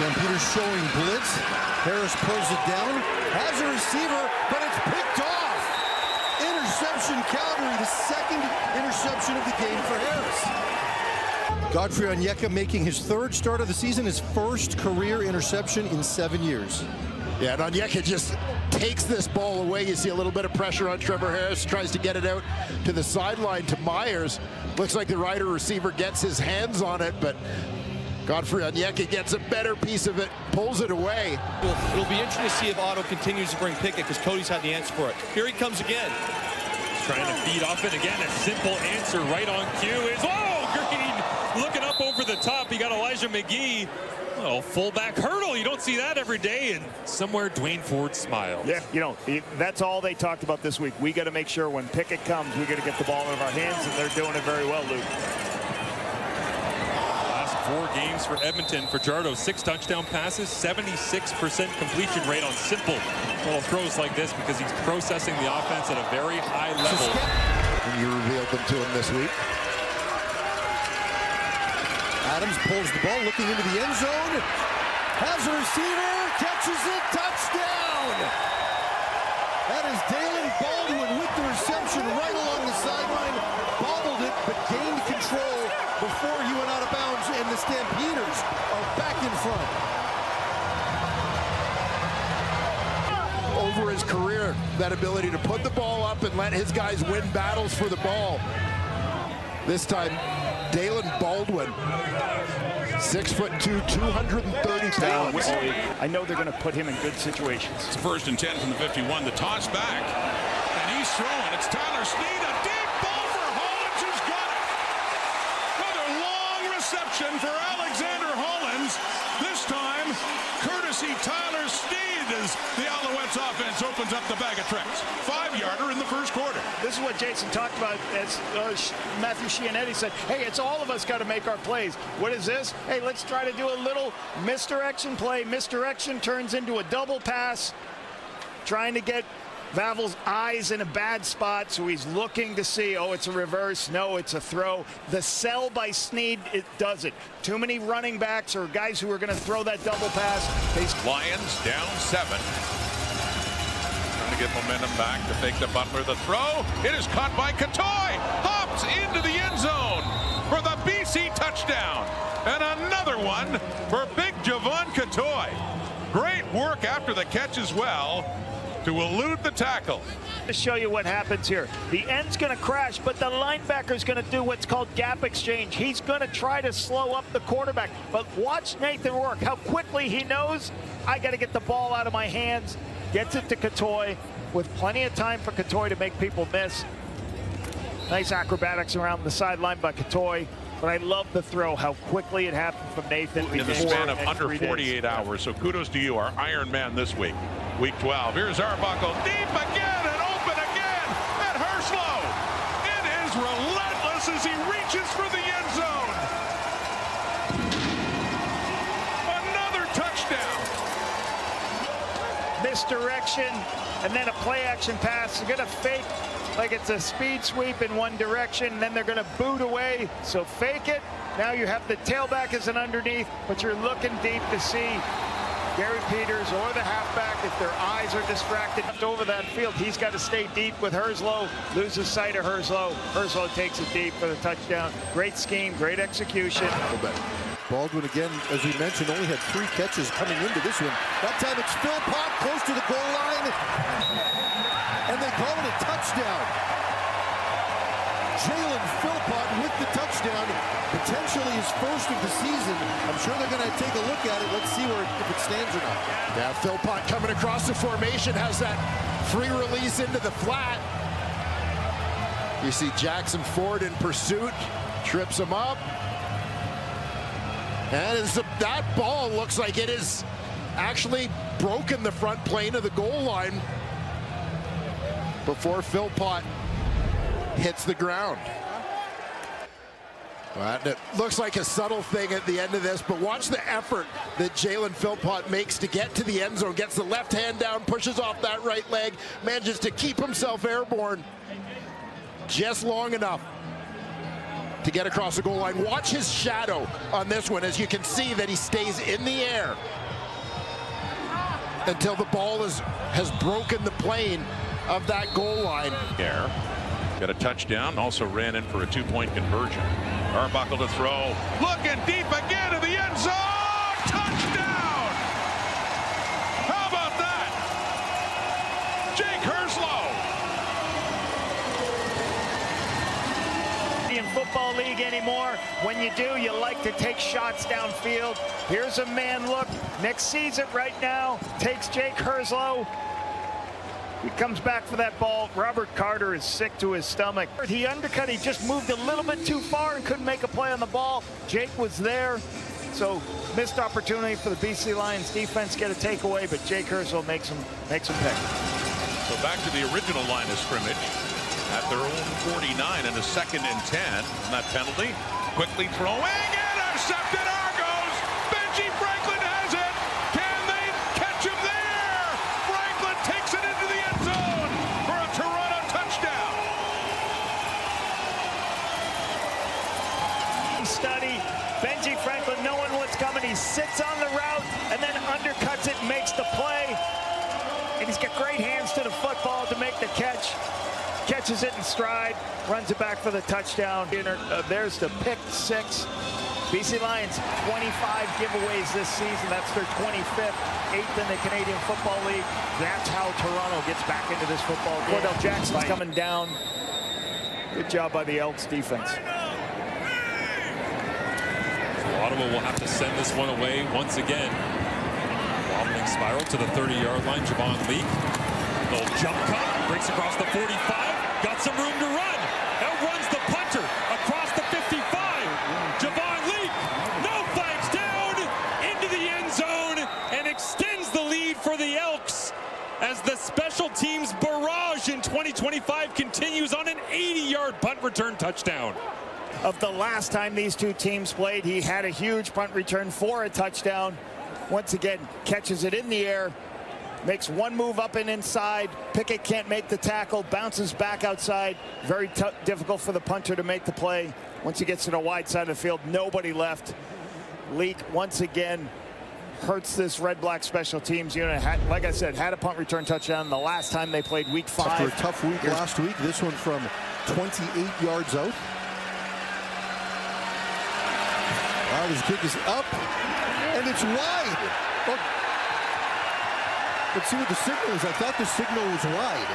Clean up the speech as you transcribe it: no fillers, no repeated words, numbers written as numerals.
Stampeders showing blitz. Harris pulls it down, has a receiver, but it's picked off. Interception, Calgary, the second interception of the game for Harris. Godfrey Onyeka making his third start of the season, his first career interception in 7 years. Yeah, and Onyeka just takes this ball away. You see a little bit of pressure on Trevor Harris, tries to get it out to the sideline to Myers. Looks like the Rider receiver gets his hands on it, but Godfrey Onyeka gets a better piece of it, pulls it away. It'll be interesting to see if Otto continues to bring Pickett, because Cody's had the answer for it. Here he comes again. He's trying to feed off it again. A simple answer right on cue is, oh, Green looking up over the top. He got Elijah McGee. Oh, fullback hurdle. You don't see that every day, and somewhere Dwayne Ford smiles. Yeah, you know, that's all they talked about this week. We got to make sure when Pickett comes, we got to get the ball out of our hands, and they're doing it very well, Luke. Last 4 games for Edmonton. Fajardo, 6 touchdown passes, 76% completion rate on simple little throws like this, because he's processing the offense at a very high level. And you revealed them to him this week. Adams pulls the ball, looking into the end zone, has a receiver, catches it, touchdown! That is Dalen Baldwin with the reception right along the sideline, bobbled it, but gained control before he went out of bounds, and the Stampeders are back in front. Over his career, that ability to put the ball up and let his guys win battles for the ball. This time, Dalen Baldwin, 6'2", 230 pounds. I know they're going to put him in good situations. It's first and 10 from the 51. The toss back, and he's throwing. It's Tyler Sneed. A deep ball for Hollins, who's got it. Another long reception for Alexander Hollins. This time, courtesy Tyler Sneed, as the Alouettes offense opens up the bag of tricks. 5-yarder in the first quarter. This is what Jason talked about, as Matthew Cianetti said, hey, it's all of us got to make our plays. What is this? Hey, let's try to do a little misdirection play. Misdirection turns into a double pass, trying to get Vavil's eyes in a bad spot, so he's looking to see, oh, it's a reverse. No, it's a throw. The sell by Sneed, it does it. Too many running backs or guys who are going to throw that double pass. Lions down 7. Trying to get momentum back to fake the Butler. The throw. It is caught by Katoy. Hops into the end zone for the BC touchdown. And another one for big Javon Katoy. Great work after the catch as well to elude the tackle. To show you what happens here. The end's going to crash, but the linebacker's going to do what's called gap exchange. He's going to try to slow up the quarterback. But watch Nathan work, how quickly he knows, I got to get the ball out of my hands. Gets it to Katoy with plenty of time for Katoy to make people miss. Nice acrobatics around the sideline by Katoy. But I love the throw, how quickly it happened from Nathan. In the span of under 48 hours. So kudos to you, our Iron Man this week. Week 12. Here's Arbuckle. Deep again and open again. And Herslow. It is relentless as he reaches for the end zone. Another touchdown. Misdirection, and then a play action pass. They're going to fake like it's a speed sweep in one direction, and then they're going to boot away. So fake it. Now you have the tailback as an underneath, but you're looking deep to see Gary Peters or the halfback, if their eyes are distracted over that field. He's got to stay deep with Herslow, loses sight of Herslow. Herslow takes it deep for the touchdown. Great scheme, great execution. Baldwin, again, as we mentioned, only had 3 catches coming into this one. That time it's Philpott close to the goal line, and they call it a touchdown. Jalen Philpott with the touchdown, potentially his first of the season. I'm sure they're going to take a look at it. Let's see if it stands or not. Yeah, Philpott coming across the formation, has that free release into the flat. You see Jackson Ford in pursuit, trips him up. And that ball looks like it is actually broken the front plane of the goal line before Philpott hits the ground. Well, it looks like a subtle thing at the end of this, but watch the effort that Jalen Philpott makes to get to the end zone. Gets the left hand down, pushes off that right leg, manages to keep himself airborne just long enough. to get across the goal line. Watch his shadow on this one, as you can see that he stays in the air until the ball has broken the plane of that goal line. Air. Got a touchdown, also ran in for a 2-point conversion. Arbuckle to throw. Looking deep again to the end zone. Touchdown! How about that? Jake Herslow. In Football League anymore. When you do, you like to take shots downfield. Here's a man look. Nick sees it right now. Takes Jake Herslow. He comes back for that ball. Robert Carter is sick to his stomach. He undercut. He just moved a little bit too far and couldn't make a play on the ball. Jake was there. So missed opportunity for the BC Lions defense, get a takeaway, but Jake Herslow makes him pick. So back to the original line of scrimmage at their own 49 and a 2nd and 10. And that penalty. Quickly throwing, intercepted. Argos. Benji Franklin has it. Can they catch him there? Franklin takes it into the end zone for a Toronto touchdown. Study. Benji Franklin knowing what's coming. He sits on the route and then undercuts it and makes the play. And he's got great hands to the football to make the catch. Catches it in stride, runs it back for the touchdown. There's the pick 6. BC Lions 25 giveaways this season. That's their 25th, 8th in the Canadian Football League. That's how Toronto gets back into this football game. Cordell Jackson's coming down. Good job by the Elks defense. Ottawa will have to send this one away once again. Wobbling spiral to the 30-yard line. Javon Leak. Little jump cut. Breaks across the 45. Got some room to run. Outruns the punter across the 55. Javon Leak. No flags down. Into the end zone. And extends the lead for the Elks as the special teams barrage in 2025 continues on an 80-yard punt return touchdown. Of the last time these two teams played, he had a huge punt return for a touchdown. Once again, catches it in the air, makes one move up and inside. Pickett can't make the tackle, bounces back outside. Very difficult for the punter to make the play. Once he gets to the wide side of the field, nobody left. Leak, once again, hurts this red-black special teams unit. Like I said, had a punt return touchdown the last time they played week 5. After a tough week last week, this one from 28 yards out. Wow, his kick is up, and it's wide. Oh. Let's see what the signal is. I thought the signal was wide.